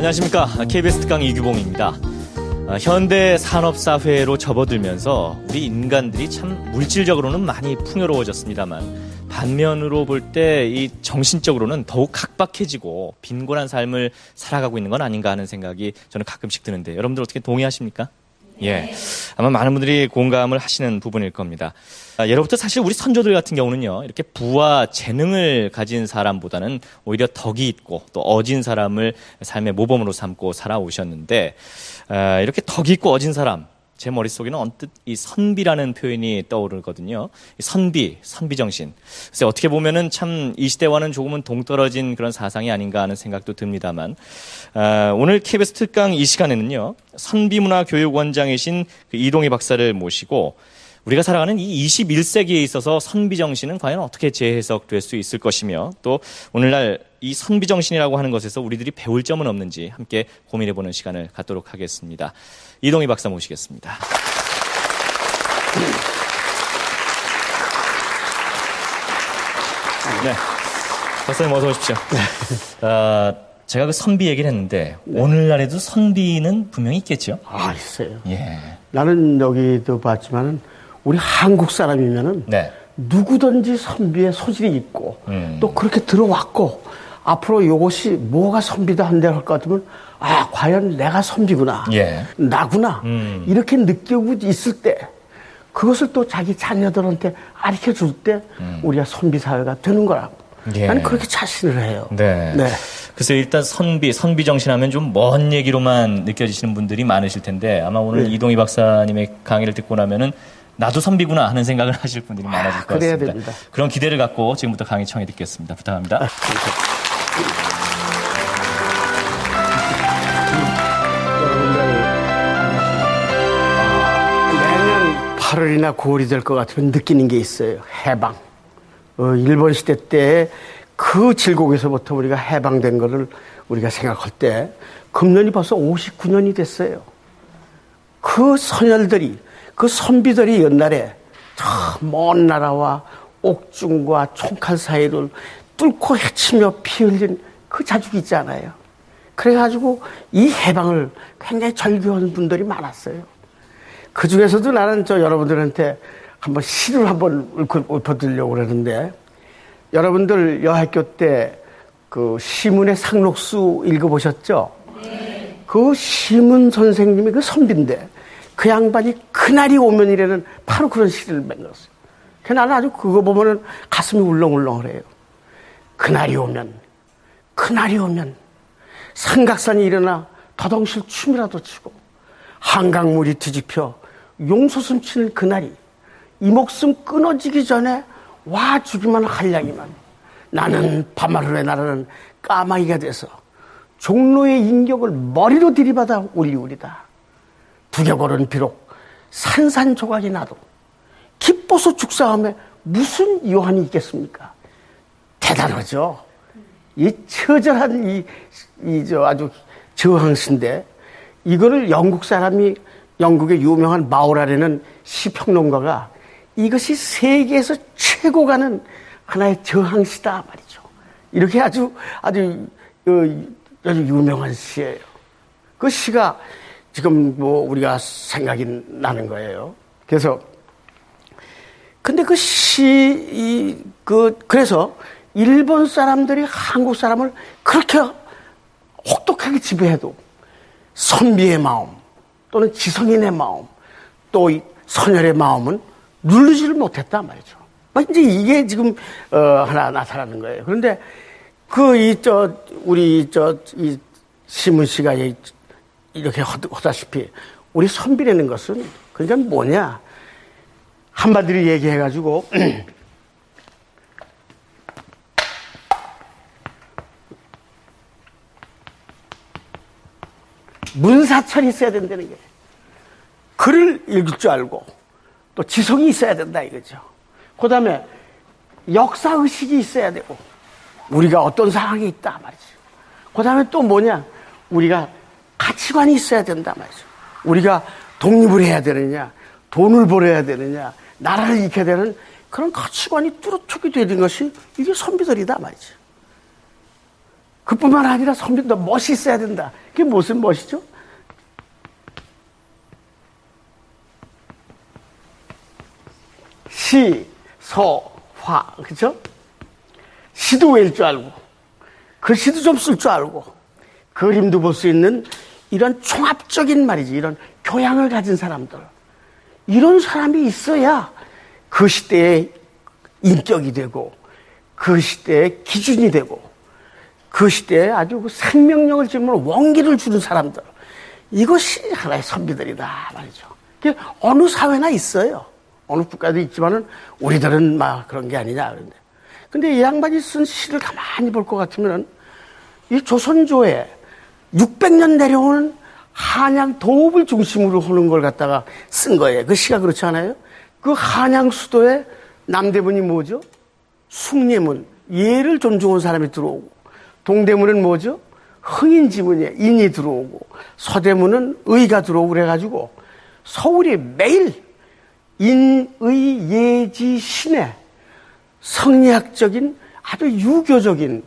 안녕하십니까. KBS 특강 이규봉입니다. 현대 산업사회로 접어들면서 우리 인간들이 참 물질적으로는 많이 풍요로워졌습니다만 반면으로 볼 때 이 정신적으로는 더욱 각박해지고 빈곤한 삶을 살아가고 있는 건 아닌가 하는 생각이 저는 가끔씩 드는데 여러분들 어떻게 동의하십니까? 예, 아마 많은 분들이 공감을 하시는 부분일 겁니다. 예로부터 사실 우리 선조들 같은 경우는요, 이렇게 부와 재능을 가진 사람보다는 오히려 덕이 있고 또 어진 사람을 삶의 모범으로 삼고 살아오셨는데, 이렇게 덕이 있고 어진 사람, 제 머릿속에는 언뜻 이 선비라는 표현이 떠오르거든요. 선비 정신. 그래서 어떻게 보면은 참 이 시대와는 조금은 동떨어진 그런 사상이 아닌가 하는 생각도 듭니다만, 오늘 KBS 특강 이 시간에는요, 선비문화교육원장이신 그 이동희 박사를 모시고 우리가 살아가는 이 21세기에 있어서 선비정신은 과연 어떻게 재해석될 수 있을 것이며 또 오늘날 이 선비정신이라고 하는 것에서 우리들이 배울 점은 없는지 함께 고민해보는 시간을 갖도록 하겠습니다. 이동희 박사 모시겠습니다. 네, 박사님 어서 오십시오. 제가 그 선비 얘기를 했는데 오늘날에도 선비는 분명히 있겠죠? 있어요. 예. 나는 여기도 봤지만은 우리 한국 사람이면은 네. 누구든지 선비의 소질이 있고 또 그렇게 들어왔고 앞으로 이것이 뭐가 선비다 한다 할 것 같으면 과연 내가 선비구나. 예. 나구나. 이렇게 느끼고 있을 때 그것을 또 자기 자녀들한테 가르쳐 줄 때 우리가 선비 사회가 되는 거라고. 예. 나는 그렇게 자신을 해요. 네. 네. 그래서 일단 선비 정신 하면 좀 먼 얘기로만 느껴지시는 분들이 많으실 텐데 아마 오늘 네. 이동희 박사님의 강의를 듣고 나면은 나도 선비구나 하는 생각을 하실 분들이 많아질 것 그래야 같습니다. 됩니다. 그런 기대를 갖고 지금부터 강의 청해 듣겠습니다. 부탁합니다. 내년 8월이나 9월이 될 것 같으면 느끼는 게 있어요. 해방. 일본 시대 때 그 질곡에서부터 우리가 해방된 거를 우리가 생각할 때 금년이 벌써 59년이 됐어요. 그 선열들이, 그 선비들이 옛날에 저 먼 나라와 옥중과 총칼 사이를 뚫고 헤치며 피 흘린 그 자죽이 있잖아요. 그래가지고 이 해방을 굉장히 절규하는 분들이 많았어요. 그 중에서도 나는 여러분들한테 한번 시를 한번 읊어드리려고 그러는데, 여러분들 여학교 때 그 시문의 상록수 읽어보셨죠? 네. 그 시문 선생님이 그 선비인데 그 양반이 그날이 오면이라는 바로 그런 시를 만들었어요. 나는 아주 그거 보면은 가슴이 울렁울렁해요. 그날이 오면 삼각산이 일어나 더덩실 춤이라도 추고 한강물이 뒤집혀 용솟음 치는 그날이 이 목숨 끊어지기 전에 와주기만 하려니만 나는 밤하늘에 날아는 까마귀가 돼서 종로의 인격을 머리로 들이받아 올리우리다. 두개골은 비록 산산조각이 나도 기뻐서 죽사함에 무슨 요한이 있겠습니까? 대단하죠. 이 처절한 아주 저항시인데 이거를 영국 사람이 영국의 유명한 마오라라는 시평론가가 이것이 세계에서 최고 가는 하나의 저항시다 말이죠. 이렇게 아주 유명한 시예요. 그 시가 지금 우리가 생각이 나는 거예요. 그래서 근데 그래서 일본 사람들이 한국 사람을 그렇게 혹독하게 지배해도 선비의 마음 또는 지성인의 마음 또 선열의 마음은 누르지를 못했단 말이죠. 이제 이게 지금 하나 나타나는 거예요. 그런데 우리 시문 씨가 이렇게 하다시피 우리 선비라는 것은 그러니까 뭐냐 한마디로 얘기해가지고 문사철이 있어야 된다는 거예요. 글을 읽을 줄 알고 또 지성이 있어야 된다 이거죠. 그 다음에 역사의식이 있어야 되고 우리가 어떤 상황이 있다 말이죠. 그 다음에 또 뭐냐 우리가 가치관이 있어야 된다 말이죠. 우리가 독립을 해야 되느냐 돈을 벌어야 되느냐 나라를 지켜야 되는 그런 가치관이 뚜렷하게 되는 것이 이게 선비들이다 말이죠. 그뿐만 아니라 선비도 멋있어야 된다. 그게 무슨 멋이죠? 시, 서, 화, 그죠? 시도 외울 줄 알고, 글씨도 좀 쓸 줄 알고, 그림도 볼 수 있는 이런 종합적인 말이지, 이런 교양을 가진 사람들. 이런 사람이 있어야 그 시대의 인격이 되고, 그 시대의 기준이 되고, 그 시대에 아주 그 생명력을 지니는 원기를 주는 사람들. 이것이 하나의 선비들이다 말이죠. 그게 어느 사회나 있어요. 어느 국가도 있지만은 우리들은 막 그런 게 아니냐 그런데. 근데 이 양반이 쓴 시를 가만히 볼 것 같으면은 이 조선조에 600년 내려오는 한양 도읍을 중심으로 하는 걸 갖다가 쓴 거예요. 그 시가 그렇지 않아요? 그 한양 수도에 남대문이 뭐죠? 숭례문, 예를 존중한 사람이 들어오고, 동대문은 뭐죠? 흥인지문에 인이 들어오고, 서대문은 의가 들어오고 그래가지고 서울이 매일 인의 예지 신의 성리학적인 아주 유교적인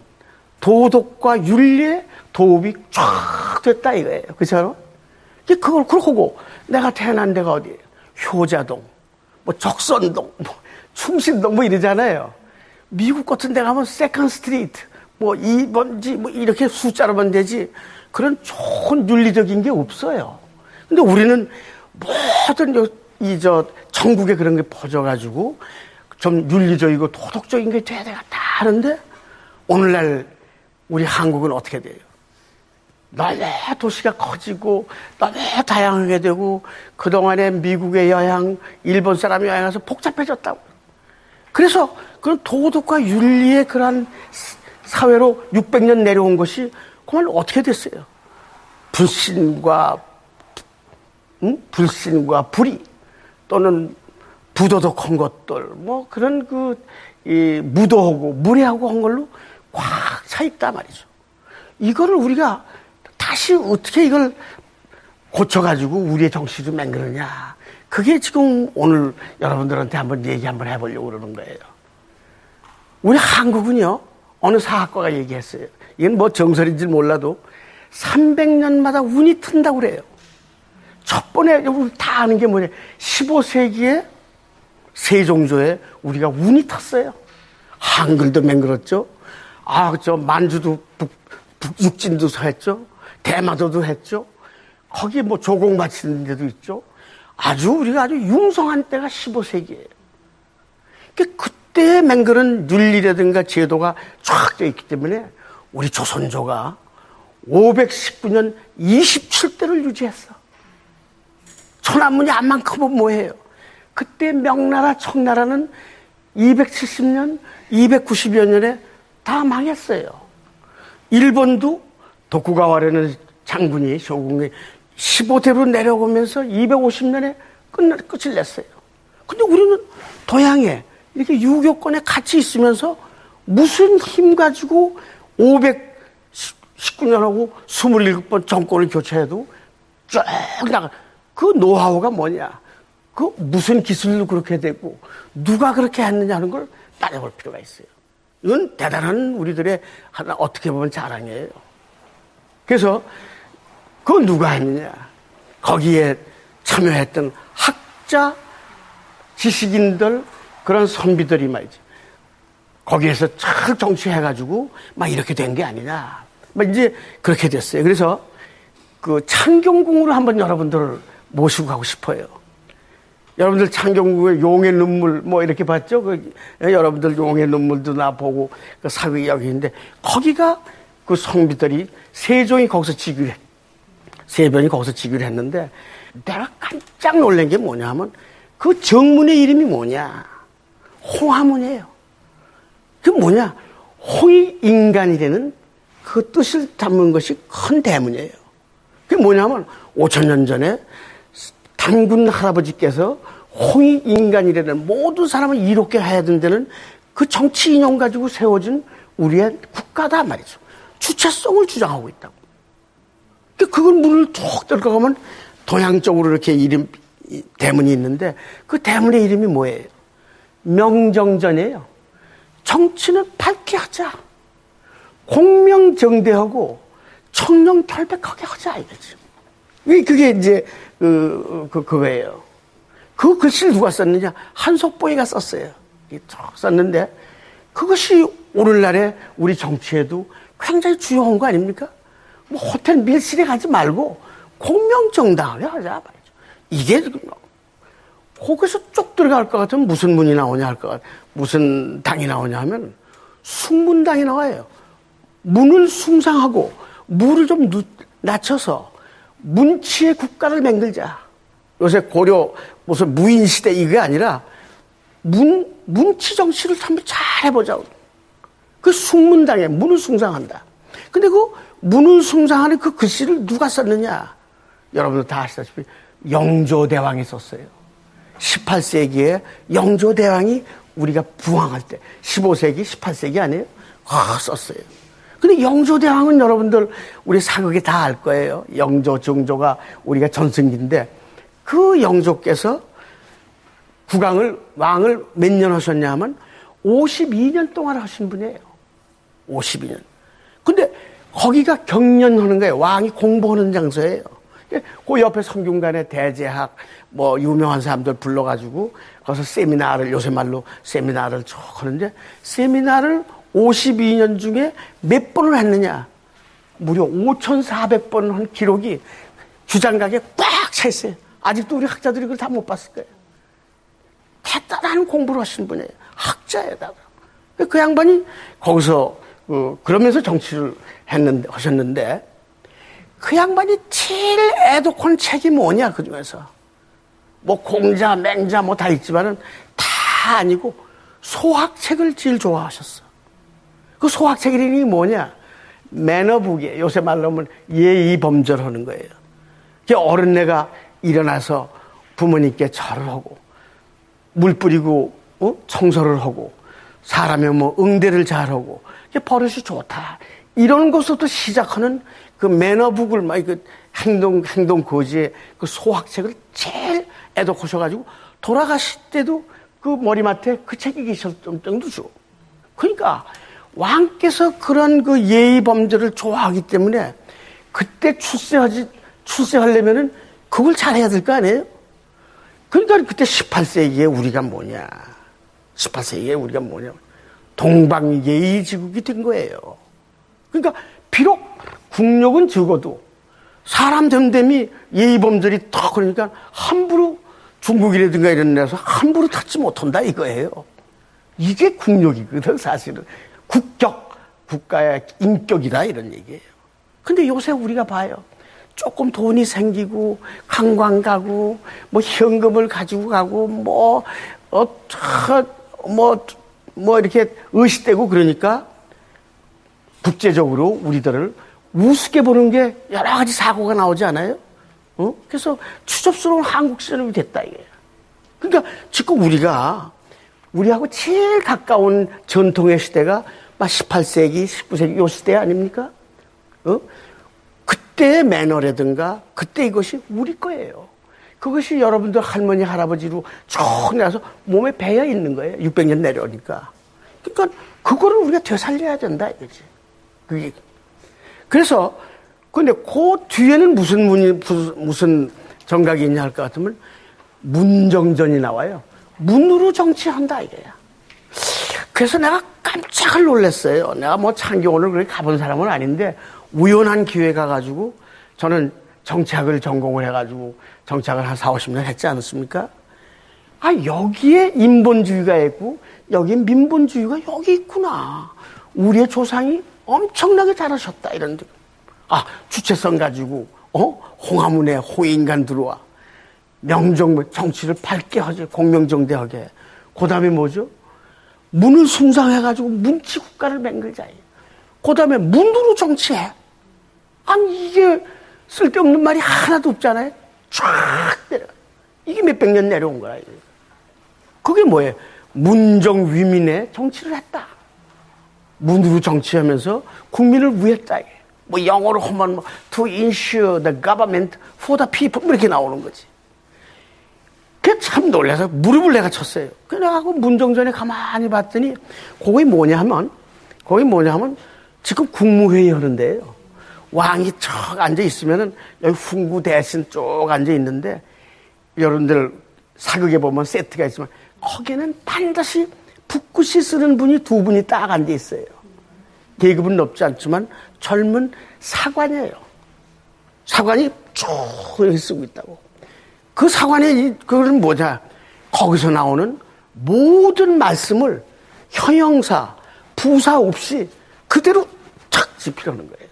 도덕과 윤리의 도읍이 쫙 됐다 이거예요. 그렇잖아요? 그걸 그러고 내가 태어난 데가 어디예요? 효자동, 뭐 적선동, 뭐 충신동 뭐 이러잖아요. 미국 같은 데 가면 세컨 스트리트, 뭐 2번지 뭐 이렇게 숫자로만 되지 그런 좋은 윤리적인 게 없어요. 근데 우리는 모든 전국에 그런 게 퍼져가지고 좀 윤리적이고 도덕적인 게 돼야 되겠다 하는데 오늘날 우리 한국은 어떻게 돼요? 너무 도시가 커지고 너무 다양하게 되고 그동안에 미국의 여행, 일본 사람이 여행해서 복잡해졌다고. 그래서 그런 도덕과 윤리의 그런 사회로 600년 내려온 것이 그만 어떻게 됐어요? 불신과 불의 또는 부도덕한 것들 뭐 그런 무도하고 무례하고 한 걸로 꽉 차 있단 말이죠. 이거를 우리가 다시 어떻게 이걸 고쳐가지고 우리의 정신을 맹그러냐. 그게 지금 오늘 여러분들한테 한번 얘기 한번 해보려고 그러는 거예요. 우리 한국은요, 어느 사학과가 얘기했어요. 이건 뭐 정설인지 몰라도 300년마다 운이 튼다고 그래요. 첫 번에 우리 다 아는 게 뭐냐. 15세기에 세종조에 우리가 운이 탔어요. 한글도 맹글었죠. 만주도 북육진도 했죠. 대마도도 했죠. 거기 뭐 조공 바치는 데도 있죠. 우리가 아주 융성한 때가 15세기예요. 그때의 맹글은 윤리라든가 제도가 쫙 되어 있기 때문에 우리 조선조가 519년 27대를 유지했어. 천안문이 암만 크면 뭐해요? 그때 명나라, 청나라는 270년, 290여 년에 다 망했어요. 일본도 도쿠가와라는 장군이, 쇼군이 15대로 내려오면서 250년에 끝을 냈어요. 근데 우리는 도양에 이렇게 유교권에 같이 있으면서 무슨 힘 가지고 519년하고 27번 정권을 교체해도 쭉 나가. 그 노하우가 뭐냐? 그 무슨 기술로 그렇게 되고 누가 그렇게 했느냐는 걸 따져볼 필요가 있어요. 이건 대단한 우리들의 하나 어떻게 보면 자랑이에요. 그래서 그건 누가 했느냐? 거기에 참여했던 학자, 지식인들, 그런 선비들이 말이지. 거기에서 잘 정치해가지고 막 이렇게 된 게 아니냐. 막 이제 그렇게 됐어요. 그래서 그 창경궁으로 한번 여러분들을 모시고 가고 싶어요. 여러분들 창경궁의 용의 눈물 뭐 이렇게 봤죠? 여러분들 용의 눈물도 나 보고 그 사위 여기인데 거기가 그 성비들이 세종이 거기서 즉위를 세변이 거기서 즉위를 했는데 내가 깜짝 놀란 게 뭐냐 하면 그 정문의 이름이 뭐냐? 홍화문이에요. 그 뭐냐? 홍이 인간이라는 그 뜻을 담은 것이 큰 대문이에요. 그게 뭐냐면 5,000년 전에 단군 할아버지께서 홍이 인간이라는 모든 사람을 이롭게 해야 된다는 그 정치 이념 가지고 세워진 우리의 국가다 말이죠. 주체성을 주장하고 있다고. 그걸 문을 쭉 들어가면 동양 쪽으로 이렇게 대문이 있는데 그 대문의 이름이 뭐예요? 명정전이에요. 정치는 밝게 하자. 공명정대하고 청렴결백하게 하자 이거지. 왜 그게 이제 그거예요. 그 글씨를 누가 썼느냐? 한석봉이가 썼어요. 썼는데 그것이 오늘날에 우리 정치에도 굉장히 중요한 거 아닙니까? 뭐 호텔 밀실에 가지 말고 공명정당하게 하자 말이죠. 이게 거기서 쭉 들어갈 것 같으면 무슨 문이 나오냐 할 것 같아. 무슨 당이 나오냐 하면 숭문당이 나와요. 문을 숭상하고 무를 좀 낮춰서 문치의 국가를 만들자. 요새 고려 무슨 무인시대 이게 아니라 문치 정치를 한번 잘 해보자고. 그 숭문당에 문을 숭상한다. 근데 그 문을 숭상하는 그 글씨를 누가 썼느냐? 여러분들 다 아시다시피 영조대왕이 썼어요. 18세기에 영조대왕이 우리가 부왕할 때 15세기, 18세기 아니에요? 썼어요. 근데 영조대왕은 여러분들 우리 사극에 다 알 거예요. 영조, 정조가 우리가 전승기인데 그 영조께서 왕을 몇 년 하셨냐 하면 52년 동안 하신 분이에요. 52년. 근데 거기가 경연하는 거예요. 왕이 공부하는 장소예요. 그 옆에 성균관에 대제학 뭐 유명한 사람들 불러가지고 거기서 세미나를 요새 말로 세미나를 쭉 하는데 세미나를 52년 중에 몇 번을 했느냐? 무려 5,400번 한 기록이 주장각에 꽉 차 있어요. 아직도 우리 학자들이 그걸 다 못 봤을 거예요. 대단한 공부를 하신 분이에요. 학자에다가. 그 양반이 거기서 그러면서 정치를 하셨는데 그 양반이 제일 애독한 책이 뭐냐 그 중에서 뭐 공자, 맹자 뭐 다 있지만은 다 아니고 소학책을 제일 좋아하셨어. 그 소학책 이름이 뭐냐? 매너북이에요. 요새 말로 하면 예의범절하는 거예요. 어른네가 일어나서 부모님께 절을 하고 물 뿌리고 청소를 하고 사람의 뭐 응대를 잘하고 버릇이 좋다. 이런 것부터 시작하는 그 매너북을 막 그 행동 거지의 그 소학책을 제일 애독하셔가지고 돌아가실 때도 그 머리맡에 그 책이 계셨던 정도죠. 그러니까 왕께서 그런 그 예의 범죄를 좋아하기 때문에 그때 출세하려면은 그걸 잘해야 될 거 아니에요? 그러니까 그때 18세기에 우리가 뭐냐? 18세기에 우리가 뭐냐? 동방예의지국이 된 거예요. 그러니까 비록 국력은 적어도 사람 됨됨이 예의범절이 턱 그러니까 함부로 중국이라든가 이런 데서 함부로 탔지 못한다 이거예요. 이게 국력이거든 사실은. 국격, 국가의 인격이다 이런 얘기예요. 근데 요새 우리가 봐요. 조금 돈이 생기고 관광 가고 뭐 현금을 가지고 가고 뭐 이렇게 의식되고 그러니까 국제적으로 우리들을 우습게 보는 게 여러 가지 사고가 나오지 않아요? 그래서 추접스러운 한국 시절이 됐다 이게. 그러니까 지금 우리하고 제일 가까운 전통의 시대가 18세기, 19세기 요 시대 아닙니까? 그때의 매너라든가 그때 이것이 우리 거예요. 그것이 여러분들 할머니, 할아버지로 쭉 내려서 몸에 배어 있는 거예요. 600년 내려오니까. 그러니까 그거를 우리가 되살려야 된다 이거지. 그게. 그래서 근데 그 뒤에는 무슨 정각이 있냐 할 것 같으면 문정전이 나와요. 문으로 정치한다 이거야. 그래서 내가 깜짝을 놀랐어요. 내가 뭐 창경원을 그렇게 가본 사람은 아닌데 우연한 기회 가가지고 저는 정치학을 전공을 해가지고 정치학을 한 4, 50년 했지 않았습니까? 여기에 인본주의가 있고 여기에 민본주의가 여기 있구나. 우리의 조상이 엄청나게 잘하셨다 이런 데. 주체성 가지고 홍화문에 호인간 들어와 명정 정치를 밝게 하지 공명정대하게. 그 다음에 뭐죠? 문을 숭상해가지고 문치 국가를 만들자. 그 다음에 문으로 정치해. 이게 쓸데없는 말이 하나도 없잖아요. 쫙 내려. 이게 몇백 년 내려온 거야. 그게 뭐예요? 문정위민의 정치를 했다. 문으로 정치하면서 국민을 위했다. 뭐 영어로 하면 to ensure the government for the people 이렇게 나오는 거지. 그게 참 놀라서 무릎을 내가 쳤어요. 그래가지고 문정전에 가만히 봤더니 거기 뭐냐 하면 지금 국무회의 하는데요. 왕이 척 앉아 있으면은 여기 훈구 대신 쭉 앉아 있는데 여러분들 사극에 보면 세트가 있지만 거기는 반드시 붓글씨 쓰는 분이 두 분이 딱 앉아 있어요. 계급은 높지 않지만 젊은 사관이에요. 사관이 쭉 이렇게 쓰고 있다고. 그 사관의 그건 뭐냐? 거기서 나오는 모든 말씀을 형용사, 부사 없이 그대로 착 집히려는 거예요.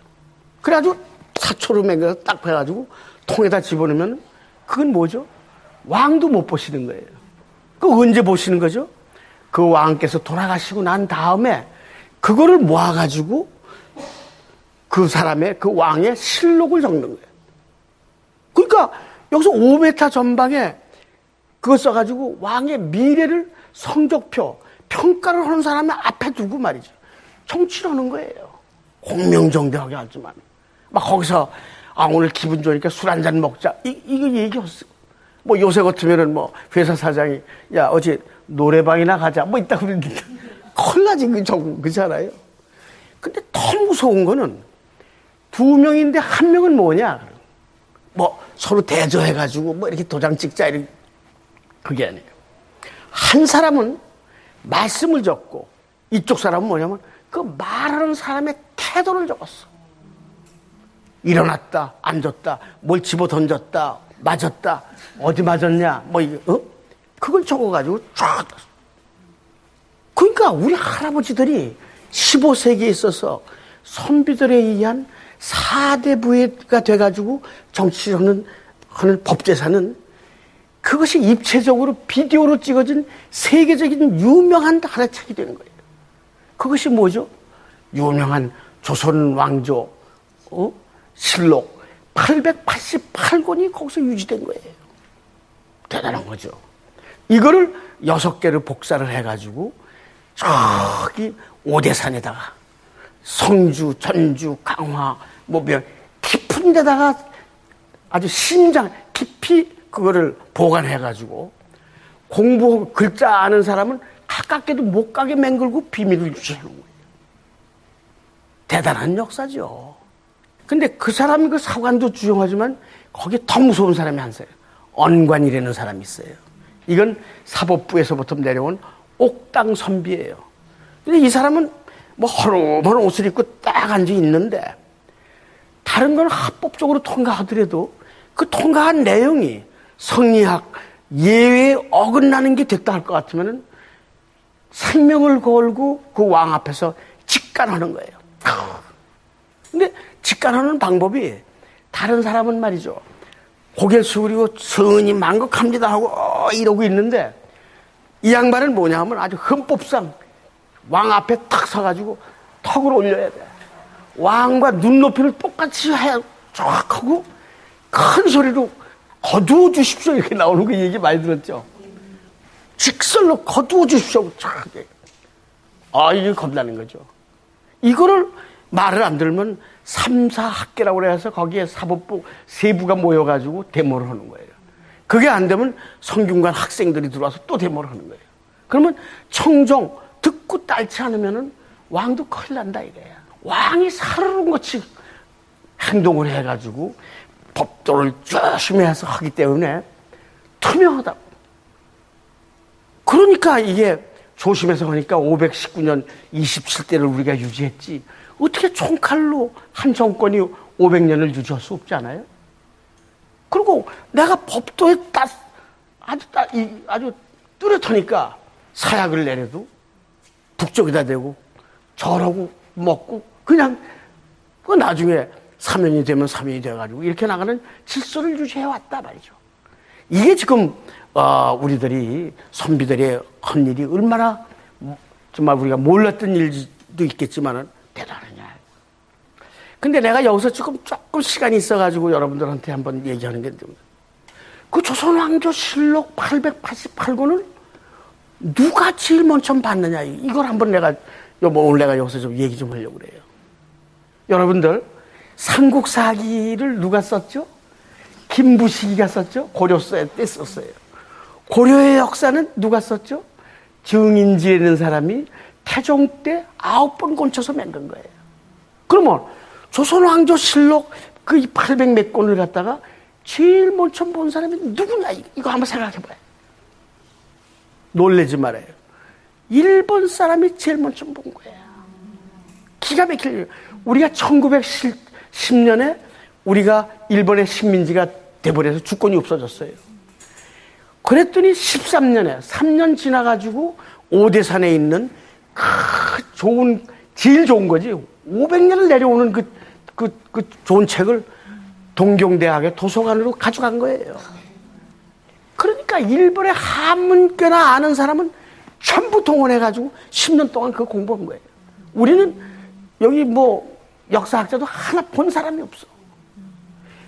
그래가지고 사초로 맹겨서 딱 해가지고 통에다 집어넣으면 그건 뭐죠? 왕도 못 보시는 거예요. 그 언제 보시는 거죠? 그 왕께서 돌아가시고 난 다음에 그거를 모아가지고 그 사람의 그 왕의 실록을 적는 거예요. 그러니까 여기서 5m 전방에 그거 써가지고 왕의 미래를 성적표, 평가를 하는 사람의 앞에 두고 말이죠. 정치를 하는 거예요. 공명정대하게 하지만. 막 거기서, 오늘 기분 좋으니까 술 한잔 먹자. 이거 얘기했어. 뭐 요새 같으면은 뭐 회사 사장이, 야, 어제 노래방이나 가자. 뭐 있다고 그랬는데. 큰일 나지, 그렇잖아요. 근데 더 무서운 거는 두 명인데 한 명은 뭐냐. 뭐 서로 대조해가지고 뭐 이렇게 도장 찍자. 이렇게. 그게 아니에요. 한 사람은 말씀을 적고 이쪽 사람은 뭐냐면 그 말하는 사람의 태도를 적었어. 일어났다, 앉았다, 뭘 집어 던졌다, 맞았다, 어디 맞았냐, 뭐 이거, 그걸 적어가지고 쫙. 그러니까 우리 할아버지들이 15세기에 있어서 선비들에 의한 4대 부회가 돼가지고 정치하는 법제사는 그것이 입체적으로 비디오로 찍어진 세계적인 유명한 하나의 책이 되는 거예요. 그것이 뭐죠? 유명한 조선 왕조 실록 888권이 거기서 유지된 거예요. 대단한 거죠. 이거를 6개를 복사를 해가지고 저기 오대산에다가 성주, 전주, 강화 뭐 깊은 데다가 아주 심장 깊이 그거를 보관해가지고 공부 글자 아는 사람은 가깝게도 못 가게 맹글고 비밀을 유지하는 거예요. 대단한 역사죠. 근데 그 사람이 그 사관도 주용하지만 거기에 더 무서운 사람이 한 사람, 언관이라는 사람이 있어요. 이건 사법부에서부터 내려온 옥당 선비예요. 근데 이 사람은 뭐 허름한 옷을 입고 딱 앉아 있는데 다른 건 합법적으로 통과하더라도 그 통과한 내용이 성리학, 예외에 어긋나는 게 됐다 할 것 같으면은 생명을 걸고 그 왕 앞에서 직간하는 거예요. 근데 직간하는 방법이 다른 사람은 말이죠. 고개를 숙이고 성은이 만극합니다 하고 이러고 있는데 이 양반은 뭐냐 하면 아주 헌법상 왕 앞에 탁 서가지고 턱을 올려야 돼. 왕과 눈높이를 똑같이 해 쫙 하고 큰 소리로 거두어 주십시오 이렇게 나오는 거 얘기 많이 들었죠. 직설로 거두어 주십시오. 이게 겁나는 거죠. 이거를 말을 안 들으면 3, 4학계라고 해서 거기에 사법부 세부가 모여가지고 데모를 하는 거예요. 그게 안 되면 성균관 학생들이 들어와서 또 데모를 하는 거예요. 그러면 청정 듣고 딸치 않으면은 왕도 큰일 난다 이거예요. 왕이 사르릉같이 행동을 해가지고 법도를 조심히 해서 하기 때문에 투명하다. 그러니까 이게 조심해서 하니까 519년 27대를 우리가 유지했지. 어떻게 총칼로 한 정권이 500년을 유지할 수 없잖아요. 그리고 내가 법도에 아주 뚜렷하니까 사약을 내려도 북쪽에다 대고 절하고 먹고 그냥 그 나중에 사면이 되면 사면이 돼가지고 이렇게 나가는 질서를 유지해왔다 말이죠. 이게 지금 우리들이 선비들의 한 일이 얼마나 정말 우리가 몰랐던 일도 있겠지만은 대단하냐. 근데 내가 여기서 조금 시간이 있어가지고 여러분들한테 한번 얘기하는 게 그 조선왕조실록 888권을 누가 제일 먼저 봤느냐. 이걸 한번 오늘 내가 여기서 좀 얘기 좀 하려고 그래요. 여러분들, 삼국사기를 누가 썼죠? 김부식이가 썼죠? 고려 때 썼어요. 고려의 역사는 누가 썼죠? 정인지라는 사람이 태종 때 9번 곤쳐서 만든 거예요. 그러면 조선왕조실록 그 800 몇 권을 갖다가 제일 먼저 본 사람이 누구냐? 이거 한번 생각해봐요. 놀라지 말아요. 일본 사람이 제일 먼저 본 거예요. 기가 막히게. 우리가 1910년에 우리가 일본의 식민지가 돼버려서 주권이 없어졌어요. 그랬더니 13년에 3년 지나가지고 오대산에 있는 제일 좋은 거지. 500년을 내려오는 그 좋은 책을 동경대학의 도서관으로 가져간 거예요. 그러니까 일본의 한문교나 아는 사람은 전부 동원해가지고 10년 동안 그거 공부한 거예요. 우리는 여기 뭐 역사학자도 하나 본 사람이 없어.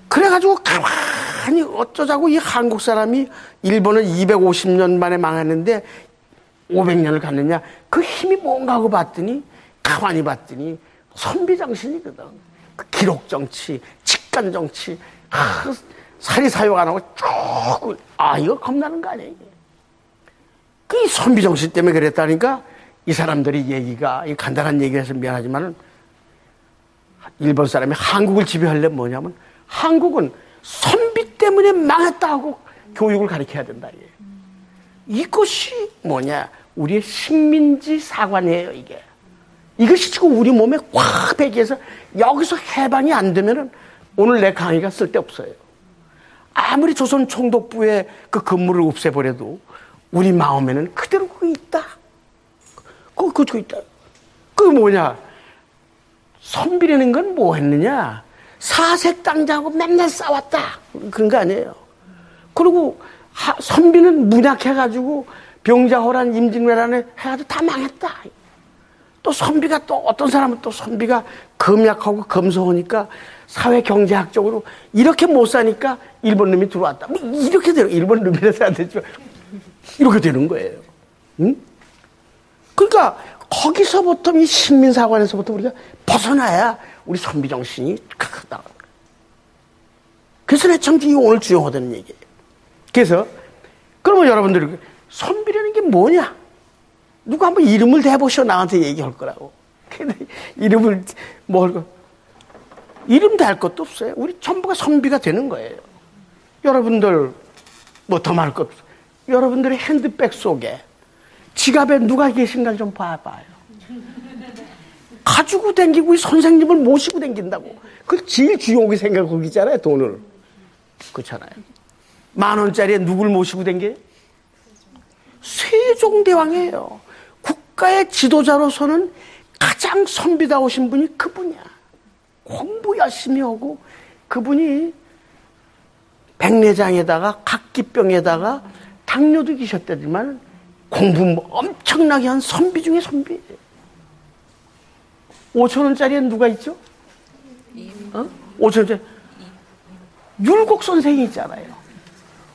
그래가지고 가만히 어쩌자고 이 한국 사람이 일본은 250년 만에 망했는데 500년을 갔느냐. 그 힘이 뭔가 하고 봤더니 가만히 봤더니 선비정신이거든. 그 기록정치, 직관정치, 사리사욕 안 하고 쭉, 이거 겁나는 거 아니야, 이게. 그 선비정신 때문에 그랬다니까 이 사람들이 얘기가, 이 간단한 얘기를 해서 미안하지만은 일본 사람이 한국을 지배하려면 뭐냐면 한국은 선비 때문에 망했다고 교육을 가르쳐야 된다, 이게. 이것이 뭐냐? 우리의 식민지 사관이에요, 이게. 이것이 지금 우리 몸에 확 배기해서 여기서 해방이 안 되면은 오늘 내 강의가 쓸데없어요. 아무리 조선 총독부의 그 건물을 없애버려도 우리 마음에는 그대로 그거 있다. 그거 있다. 그게 뭐냐? 선비라는 건 뭐 했느냐? 사색당자하고 맨날 싸웠다. 그런 거 아니에요. 그리고 선비는 문약해가지고 병자호란, 임진왜란에 해가지고 다 망했다. 또 선비가 또 어떤 사람은 또 선비가 검약하고 검소하니까 사회경제학적으로 이렇게 못 사니까 일본 놈이 들어왔다. 뭐 이렇게 되는, 일본 놈이라서 안 되지만 이렇게 되는 거예요. 응? 그러니까 거기서부터 이 식민사관에서부터 우리가 벗어나야 우리 선비정신이 나가는 거예요. 그래서 내 참 오늘 주요하다는 얘기예요. 그래서 그러면 여러분들이 선비라는 게 뭐냐? 누가 한번 이름을 대보시오. 나한테 얘기할 거라고. 근데 이름을 뭐 할 거? 이름 대 할 것도 없어요. 우리 전부가 선비가 되는 거예요. 여러분들 뭐 더 말할 것 없어요. 여러분들의 핸드백 속에 지갑에 누가 계신가 좀 봐봐요. 가지고 다니고 선생님을 모시고 다닌다고. 그걸 제일 중요하게 생각하고 있잖아요. 돈을. 그렇잖아요. 10,000원짜리에 누굴 모시고 다녀요? 세종대왕이에요. 국가의 지도자로서는 가장 선비다우신 분이 그분이야. 공부 열심히 하고 그분이 백내장에다가 각기병에다가 당뇨도 계셨다지만 공부 엄청나게 한 선비 중에 선비예요. 5,000원짜리엔 누가 있죠? 5,000원짜리 율곡 선생이 있잖아요.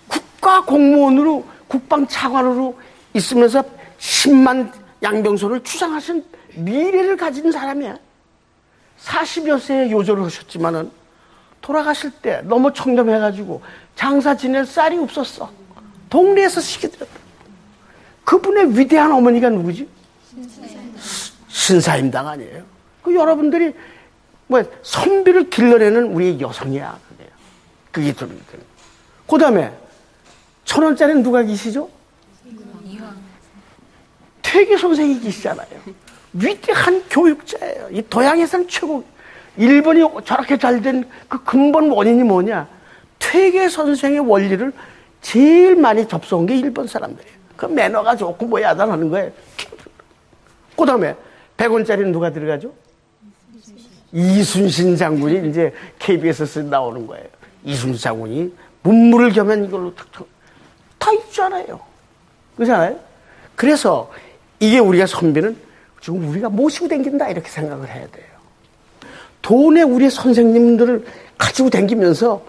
국가 공무원으로 국방차관으로 있으면서 10만 양병소를 추상하신 미래를 가진 사람이야. 40여 세에 요절을 하셨지만은 돌아가실 때 너무 청렴해가지고 장사 지낼 쌀이 없었어. 동네에서 시켜드렸다. 그분의 위대한 어머니가 누구지? 신사임당 아니에요? 그 여러분들이 뭐 선비를 길러내는 우리의 여성이야. 그게 좀. 그 다음에 1,000원짜리는 누가 계시죠? 퇴계 선생이 계시잖아요. 위대한 교육자예요. 이 도양에서는 최고. 일본이 저렇게 잘 된 그 근본 원인이 뭐냐? 퇴계 선생의 원리를 제일 많이 접속한 게 일본 사람들이에요. 그 매너가 좋고 뭐 야단하는 거예요. 그 다음에 100원짜리는 누가 들어가죠? 이순신 장군이 이제 KBS에서 나오는 거예요. 이순신 장군이 문물을 겸한 이걸로 다 있잖아요. 그렇잖아요? 그래서 이게 우리가 선비는 지금 우리가 모시고 다닌다 이렇게 생각을 해야 돼요. 돈에 우리의 선생님들을 가지고 다니면서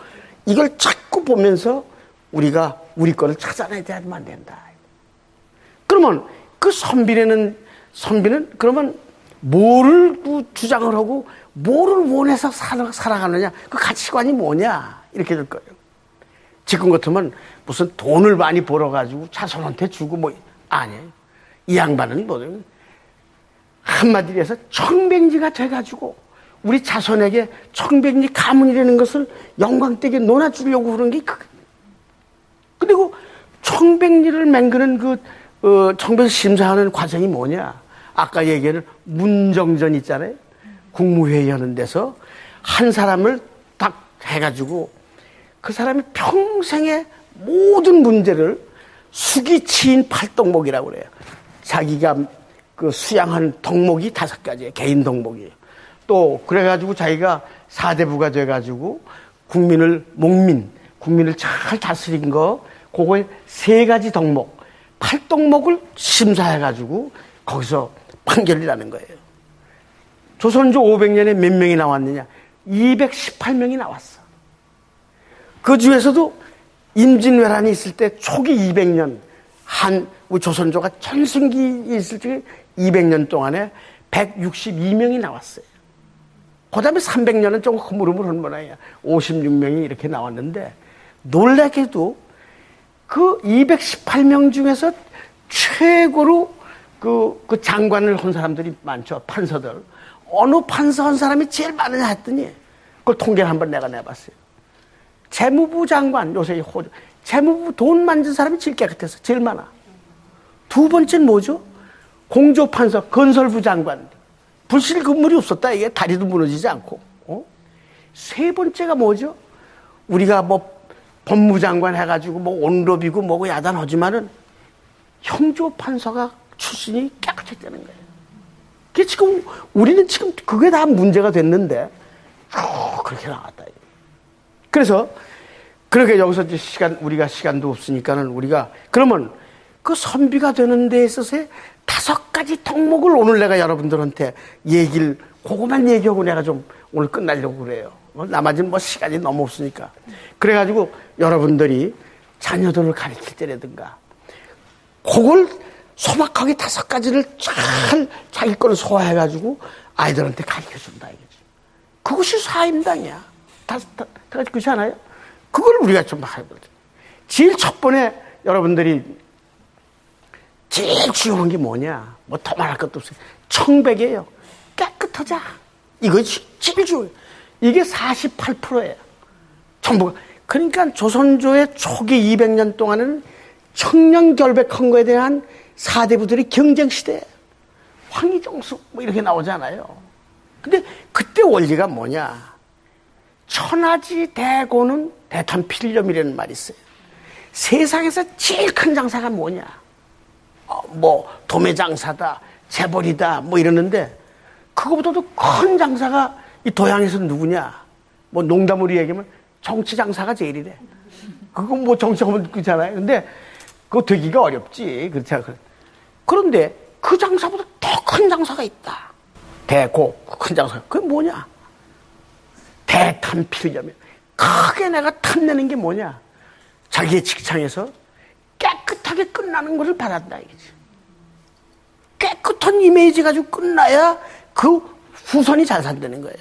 이걸 자꾸 보면서 우리가 우리 거를 찾아내야 되면 안 된다. 그러면 그 선비는 그러면 뭐를 주장을 하고 뭐를 원해서 살아가느냐, 그 가치관이 뭐냐 이렇게 될 거예요. 지금 같으면 무슨 돈을 많이 벌어가지고 자손한테 주고 뭐 아니에요. 이 양반은 뭐냐면 한마디로 해서 청맹지가 돼가지고 우리 자손에게 청백리 가문이라는 것을 영광되게 논아주려고 그런 게 그리고 청백리를 맹그는 청백 심사하는 과정이 뭐냐? 아까 얘기하는 문정전 있잖아요. 국무회의 하는 데서 한 사람을 딱 해가지고 그 사람이 평생의 모든 문제를 수기치인 팔덕목이라고 그래요. 자기가 수양한 덕목이 5가지예요. 개인 덕목이에요. 또 그래가지고 자기가 사대부가 돼가지고 국민을 잘 다스린 거 그거에 3가지 덕목, 8덕목을 심사해가지고 거기서 판결이 나는 거예요. 조선조 500년에 몇 명이 나왔느냐? 218명이 나왔어. 그 중에서도 임진왜란이 있을 때 초기 200년 우리 조선조가 전승기 있을 때 200년 동안에 162명이 나왔어요. 그 다음에 300년은 좀 흐물흐물한 모양이야. 56명이 이렇게 나왔는데 놀랍게도 그 218명 중에서 최고로 그 장관을 한 사람들이 많죠. 판서들. 어느 판서 한 사람이 제일 많으냐 했더니 그걸 통계를 한번 내가 내봤어요. 재무부 장관, 요새 재무부 돈 만진 사람이 제일 깨끗해서 제일 많아. 2번째는 뭐죠? 공조판서, 건설부 장관. 불실 건물이 없었다. 이게 다리도 무너지지 않고. 3번째가 뭐죠? 우리가 법무장관 해가지고 온로비고 뭐고 야단하지만은 형조판서가 출신이 깨끗했다는 거예요. 그게 지금 우리는 지금 그게 다 문제가 됐는데 그렇게 나왔다. 그래서 그렇게 여기서 이제 우리가 시간도 없으니까는 우리가 그러면 그 선비가 되는 데 있어서의 5가지 덕목을 오늘 내가 여러분들한테 그거만 얘기하고 내가 좀 오늘 끝나려고 그래요. 나머지는 시간이 너무 없으니까. 그래가지고 여러분들이 자녀들을 가르칠 때라든가 그걸 소박하게 5가지를 잘 자기 거를 소화해가지고 아이들한테 가르쳐준다 이거지. 그것이 사임당이야. 그렇지 않아요? 그걸 우리가 좀 해보자. 제일 첫 번에 여러분들이 제일 중요한 게 뭐냐? 더 말할 것도 없어요. 청백이에요. 깨끗하자. 이것이 제일 중요해요. 이게 48%예요. 전부가. 그러니까 조선조의 초기 200년 동안은 청렴결백한 거에 대한 사대부들이 경쟁시대예요. 황희정수 이렇게 나오잖아요. 근데 그때 원리가 뭐냐? 천하지 대고는 대탄필렴이라는 말이 있어요. 세상에서 제일 큰 장사가 뭐냐? 도매장사다, 재벌이다, 이러는데, 그거보다도 큰 장사가 이 도양에서는 누구냐? 농담으로 얘기하면 정치장사가 제일이래. 그거 정치하면 그렇잖아요. 근데 그거 되기가 어렵지. 그렇지 않아요? 그런데 그 장사보다 더 큰 장사가 있다. 큰 장사. 그게 뭐냐? 대탄필렴이야. 크게 내가 탐내는 게 뭐냐? 자기의 직장에서 깨끗하게 끝나는 것을 바란다 이거지. 깨끗한 이미지 가지고 끝나야 그 후손이 잘 산다는 거예요.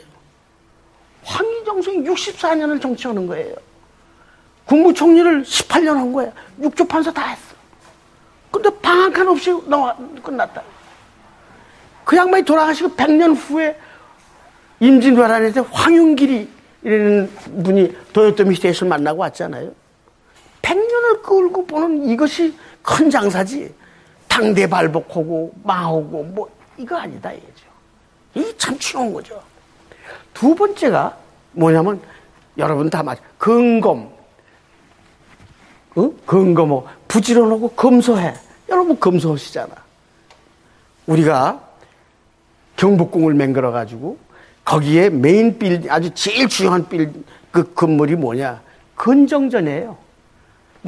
황희정성이 64년을 정치하는 거예요. 국무총리를 18년 한 거예요. 육조판사 다 했어. 근데 방학 한 없이 끝났다. 그 양반이 돌아가시고 100년 후에 임진왜란에 때 황윤길이라는 분이 도요토미 히데요시를 만나고 왔잖아요. 100년을 끌고 보는 이것이 큰 장사지. 당대 발복하고 망하고 이거 아니다 이거죠. 이게 참 중요한 거죠. 2번째가 뭐냐면 여러분 다 근검. 근검 부지런하고 검소해. 여러분 검소하시잖아. 우리가 경복궁을 맹글어 가지고 거기에 메인 빌딩 아주 제일 중요한 그 건물이 뭐냐? 근정전이에요.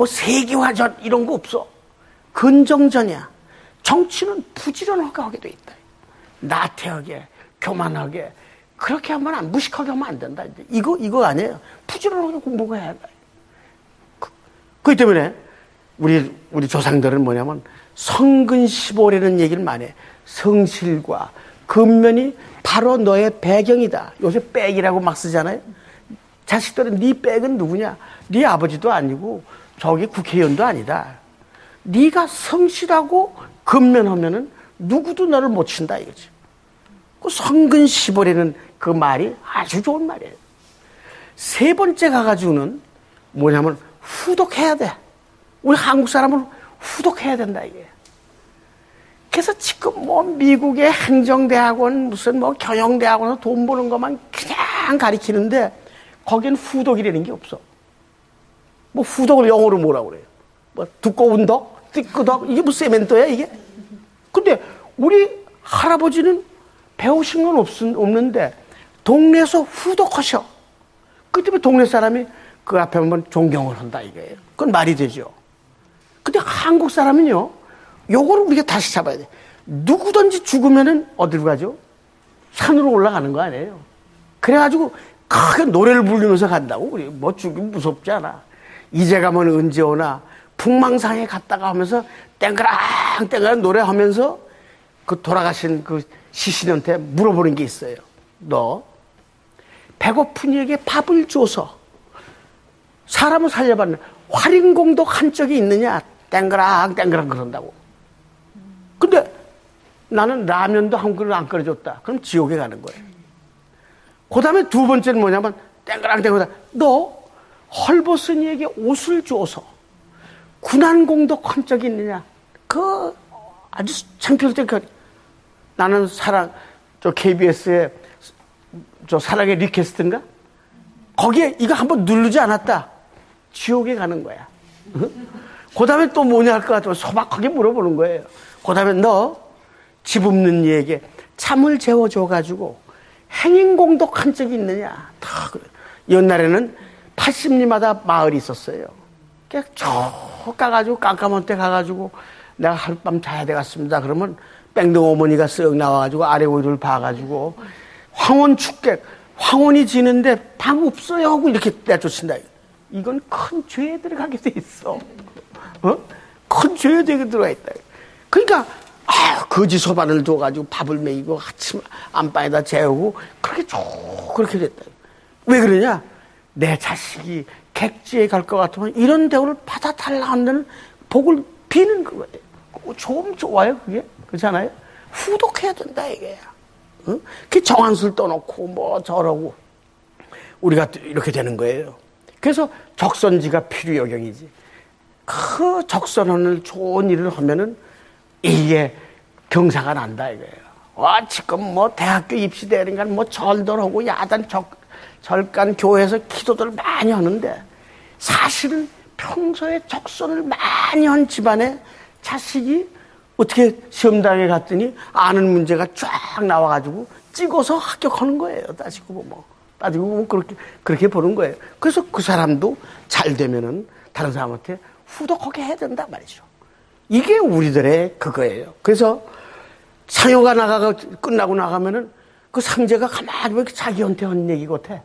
세계화전 이런 거 없어. 근정전이야. 정치는 부지런하게 하게 돼 있다. 나태하게, 교만하게 그렇게 하면 무식하게 하면 안 된다. 이거 아니에요. 부지런하게 공부가 해야 한다. 그렇기 때문에 우리 조상들은 뭐냐면 성근십오라는 얘기를 많이 해. 성실과 근면이 바로 너의 배경이다. 요새 백이라고 막 쓰잖아요. 자식들은 네 백은 누구냐? 네 아버지도 아니고 저기 국회의원도 아니다. 네가 성실하고 근면하면은 누구도 너를 못 친다 이거지. 그 성근 15라는 그 말이 아주 좋은 말이에요. 세 번째 가가지고는 뭐냐면 후독해야 돼. 우리 한국 사람은 후독해야 된다 이게. 그래서 지금 뭐 미국의 행정대학원 무슨 뭐 경영대학원에서 돈 버는 것만 그냥 가리키는데 거긴 후독이라는 게 없어. 뭐 후독을 영어로 뭐라고 그래요? 뭐 두꺼운 덕, 띠끄덕 이게 뭐 세멘토야 이게? 근데 우리 할아버지는 배우신 건 없는데 동네에서 후독하셔. 그 때문에 동네 사람이 그 앞에 한번 존경을 한다 이거예요. 그건 말이 되죠. 근데 한국 사람은요, 요거를 우리가 다시 잡아야 돼. 누구든지 죽으면은 어디로 가죠? 산으로 올라가는 거 아니에요. 그래가지고 크게 노래를 부르면서 간다고. 우리 뭐 죽으면 무섭지 않아. 이제 가면 언제 오나 풍망상에 갔다가 하면서 땡그랑 땡그랑 노래하면서 그 돌아가신 그 시신한테 물어보는 게 있어요. 너 배고픈 이에게 밥을 줘서 사람을 살려봤는데 활인공덕 한 적이 있느냐? 땡그랑 땡그랑 그런다고. 근데 나는 라면도 한 그릇 안 끓여줬다. 그럼 지옥에 가는 거예요. 그 다음에 두 번째는 뭐냐면 땡그랑 땡그랑 너 헐벗은 이에게 옷을 줘서 군한공덕 한 적이 있느냐? 그 아주 창피할 때 나는 사랑 저 KBS의 저 사랑의 리퀘스트인가? 거기에 이거 한번 누르지 않았다. 지옥에 가는 거야. 그 다음에 또 뭐냐 할 것 같으면 소박하게 물어보는 거예요. 그 다음에 너 집 없는 이에게 참을 재워줘가지고 행인공덕 한 적이 있느냐? 다 그래. 옛날에는 80리마다 마을이 있었어요. 쭉 가가지고 깜깜한 때 가가지고 내가 하룻밤 자야 되겠습니다. 그러면 뺑등 어머니가 쓱 나와가지고 아래 오이를 봐가지고 황혼 축객, 황혼이 지는데 방 없어요 하고 이렇게 내쫓는다. 이건 큰 죄에 들어가게 돼 있어. 큰 죄에 들어가 있다. 그러니까 거지 소반을 둬가지고 밥을 먹이고 아침 안방에다 재우고 그렇게 됐다. 왜 그러냐? 내 자식이 객지에 갈 것 같으면 이런 대우를 받아달라 하는 복을 비는 거예요. 좀 좋아요 그게? 그렇잖아요? 후독해야 된다 이게. 응? 그 정한술 떠놓고 뭐 저러고 우리가 이렇게 되는 거예요. 그래서 적선지가 필요여경이지. 그 적선을 좋은 일을 하면은 이게 경사가 난다 이거예요. 와 지금 뭐 대학교 입시되는 건 뭐 절들하고 야단 절간 교회에서 기도들 많이 하는데 사실은 평소에 적선을 많이 한 집안에 자식이 어떻게 시험장에 갔더니 아는 문제가 쫙 나와가지고 찍어서 합격하는 거예요. 따지고 보면 그렇게 보는 거예요. 그래서 그 사람도 잘 되면은 다른 사람한테 후덕하게 해야 된다 말이죠. 이게 우리들의 그거예요. 그래서 상여가 끝나고 나가면은 그 상제가 가만히 왜 자기한테 한 얘기 같아.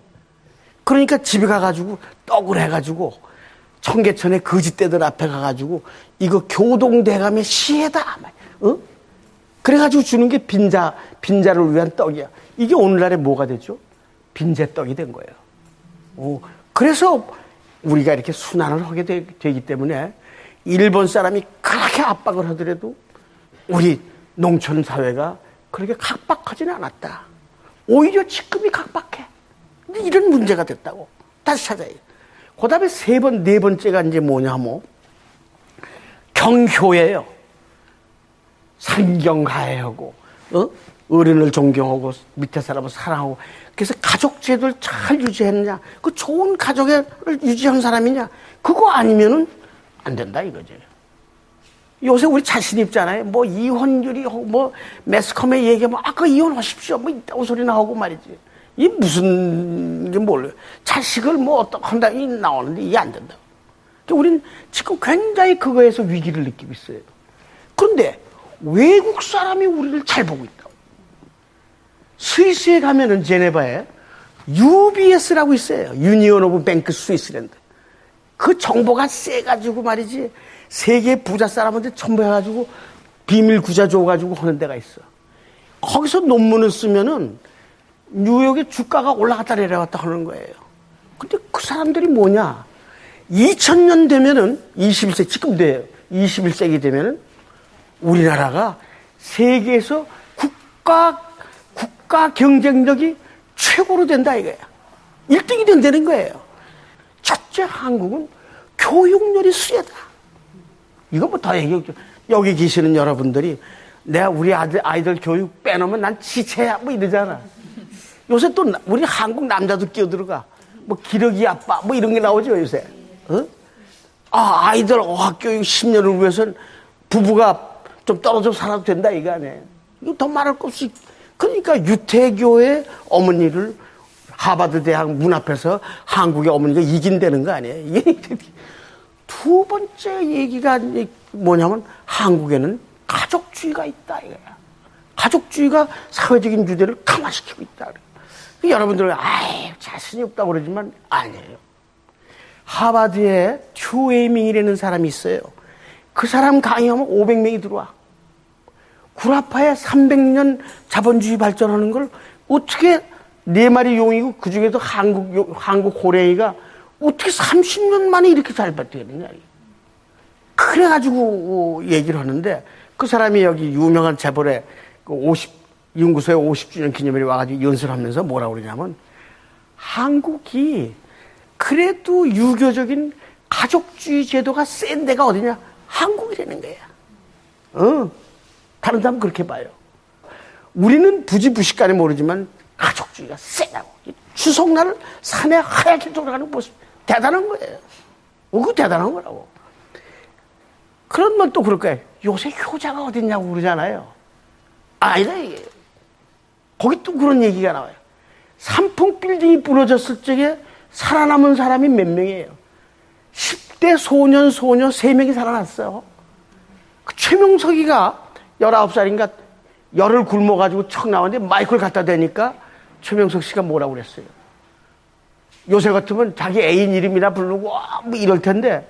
그러니까 집에 가가지고 떡을 해가지고 청계천에 거짓대들 앞에 가가지고 이거 교동대감의 시해다. 그래가지고 주는 게 빈자를 위한 떡이야. 이게 오늘날에 뭐가 됐죠? 빈재떡이 된 거예요. 그래서 우리가 이렇게 순환을 하게 되기 때문에 일본 사람이 그렇게 압박을 하더라도 우리 농촌 사회가 그렇게 각박하지는 않았다. 오히려 지금이 각박해. 이런 문제가 됐다고. 다시 찾아야 돼. 그 다음에 네 번째가 이제 뭐냐면 경효예요. 상경가해하고, 어른을 존경하고, 밑에 사람을 사랑하고. 그래서 가족 제도를 잘 유지했냐? 그 좋은 가족을 유지한 사람이냐? 그거 아니면은 안 된다 이거죠. 요새 우리 자신 있잖아요. 뭐 이혼율이 뭐 매스컴에 얘기하면 그 이혼하십시오. 뭐 이따구 소리 나오고 말이지. 이 무슨 게 몰라요. 자식을 뭐 어떻게 한다 이 나오는데 이게 안 된다. 그러니까 우리는 지금 굉장히 그거에서 위기를 느끼고 있어요. 그런데 외국 사람이 우리를 잘 보고 있다. 스위스에 가면은 제네바에 UBS라고 있어요. 유니온 오브 뱅크 스위스랜드. 그 정보가 세가지고 말이지. 세계 부자 사람한테 첨부해가지고 비밀 구자 줘가지고 하는 데가 있어. 거기서 논문을 쓰면은 뉴욕의 주가가 올라갔다 내려갔다 하는 거예요. 근데 그 사람들이 뭐냐? 2000년 되면은 21세기, 지금 돼요. 21세기 되면은 우리나라가 세계에서 국가 국가 경쟁력이 최고로 된다 이거야. 1등이 된다는 거예요. 첫째, 한국은 교육열이 수혜다. 이거 뭐 더 얘기하죠. 여기 계시는 여러분들이 내가 우리 아이들 교육 빼놓으면 난 지체야 뭐 이러잖아. 요새 또 우리 한국 남자도 끼어들어가. 뭐 기러기 아빠 뭐 이런 게 나오죠 요새. 어? 아이들 어학교육 10년을 위해서는 부부가 좀 떨어져 살아도 된다 이거 아니에요. 이거 더 말할 것 없이. 그러니까 유태교의 어머니를 하버드 대학 문 앞에서 한국의 어머니가 이긴다는 거 아니에요. 이게 두 번째 얘기가 뭐냐면 한국에는 가족주의가 있다 이거야. 가족주의가 사회적인 주제를 강화시키고 있다. 여러분들은 자신이 없다고 그러지만 아니에요. 하버드에 튜에밍이라는 사람이 있어요. 그 사람 강의하면 500명이 들어와. 구라파에 300년 자본주의 발전하는 걸 어떻게 4마리 용이고 그 중에서 한국 호랭이가 어떻게 30년 만에 이렇게 잘 발전했느냐. 그래가지고 얘기를 하는데 그 사람이 여기 유명한 재벌의 연구소에 50주년 기념일에 와가지고 연설하면서 뭐라고 그러냐면 한국이 그래도 유교적인 가족주의 제도가 센 데가 어디냐? 한국이라는 거야. 다른 사람은 그렇게 봐요. 우리는 부지부식간에 모르지만 가족주의가 세다고. 추석날을 산에 하얗게 돌아가는 모습 대단한 거예요. 그거 대단한 거라고. 그런 건 또 그럴 거예요. 요새 효자가 어딨냐고 그러잖아요. 아니다 이게. 거기 또 그런 얘기가 나와요. 삼풍 빌딩이 부러졌을 적에 살아남은 사람이 몇 명이에요. 10대 소년 3명이 살아났어요. 그 최명석이가 19살인가 열을 굶어가지고 척 나왔는데 마이크를 갖다 대니까 최명석 씨가 뭐라고 그랬어요. 요새 같으면 자기 애인 이름이나 부르고 뭐 이럴 텐데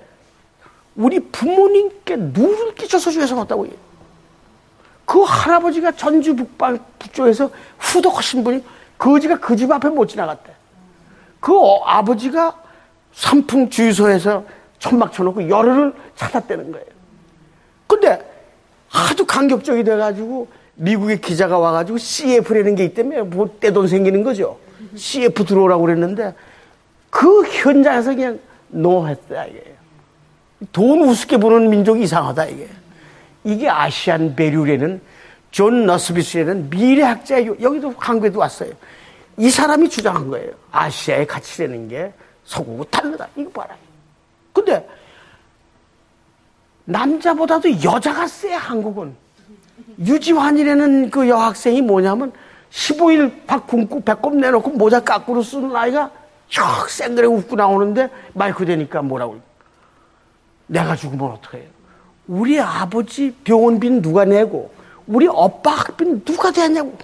우리 부모님께 누를 끼쳐서 주해서 넣었다고 해요. 그 할아버지가 전주 북쪽에서 후덕하신 분이 거지가 그 집 앞에 못 지나갔대. 그 아버지가 삼풍 주유소에서 천막 쳐놓고 열흘을 찾았다는 거예요. 근데 하도 감격적이 돼가지고 미국의 기자가 와가지고 CF라는 게 있다며 뭐 떼돈 생기는 거죠. CF 들어오라고 그랬는데 그 현장에서 그냥 노했다 이게. 돈 우습게 보는 민족이 이상하다 이게. 이게 아시안 베류라는 존 너스비스라는 미래학자 여기도 한국에도 왔어요. 이 사람이 주장한 거예요. 아시아의 가치라는 게 서구하고 다르다. 이거 봐라. 근데 남자보다도 여자가 세 한국은. 유지환이라는 그 여학생이 뭐냐면 15일 밥 굶고 배꼽 내놓고 모자 까꾸로 쓰는 아이가 혁 쌩그레 웃고 나오는데 마이크 대니까 뭐라고 내가 죽으면 어떡해요? 우리 아버지 병원비는 누가 내고 우리 오빠 학비는 누가 대냐고.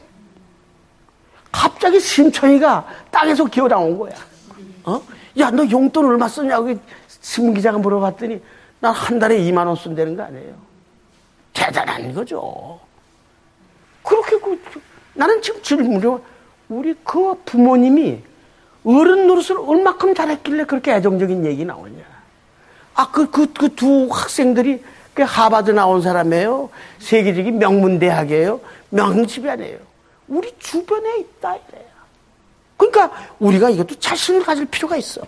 갑자기 심청이가 땅에서 기어 나온 거야. 야, 너 용돈 얼마 쓰냐고 신문기자가 물어봤더니 난 한 달에 2만 원 쓴다는 거 아니에요. 대단한 거죠. 그렇게 나는 지금 질문이 우리 그 부모님이 어른 노릇을 얼마큼 잘했길래 그렇게 애정적인 얘기 나오냐. 그 두 학생들이 하버드 나온 사람이에요. 세계적인 명문대학이에요. 명집이 아니에요. 우리 주변에 있다 이래요. 그러니까 우리가 이것도 자신을 가질 필요가 있어.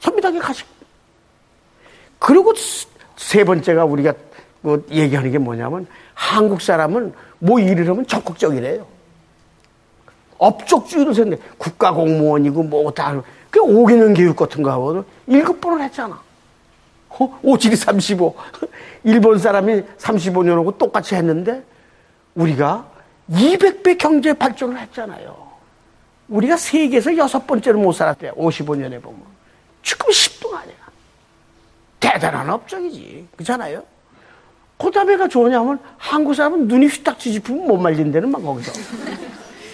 현명하게 가지고. 그리고 세 번째가 우리가 뭐 얘기하는 게 뭐냐면 한국 사람은 뭐 일을 하면 적극적이래요. 업적주의로 생겼네. 국가공무원이고 뭐 다. 그 5개년 교육 같은 거 하고도 1급번을 했잖아. 5, 7, 35. 일본 사람이 35년 하고 똑같이 했는데 우리가 200배 경제 발전을 했잖아요. 우리가 세계에서 6번째로 못 살았대요. 55년에 보면. 지금 10등 아니야. 대단한 업적이지. 그렇잖아요? 그 다음에가 좋으냐면 한국 사람은 눈이 휘딱 뒤집히면 못 말린다는 막 거기서.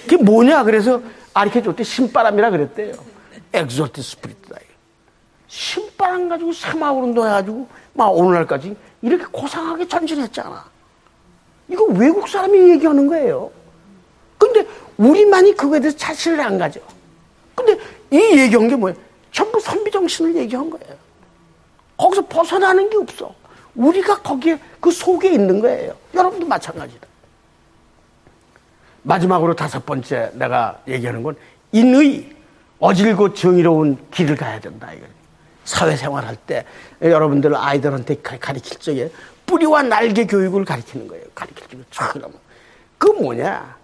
그게 뭐냐? 그래서 아리케 줬대. 신바람이라 그랬대요. 엑소티 스프리트다. 신바람 가지고 새마을 운동해가지고 막 오늘날까지 이렇게 고상하게 전진했잖아. 이거 외국 사람이 얘기하는 거예요. 근데 우리만이 그거에 대해서 자신을 안 가져. 근데 이 얘기한 게 뭐예요? 전부 선비정신을 얘기한 거예요. 거기서 벗어나는 게 없어. 우리가 거기에 그 속에 있는 거예요. 여러분도 마찬가지다. 마지막으로 5번째 내가 얘기하는 건 인의, 어질고 정의로운 길을 가야 된다. 이거. 사회생활 할 때 여러분들 아이들한테 가르칠 적에 뿌리와 날개 교육을 가르치는 거예요. 가르칠 적에 처음. 그 뭐냐?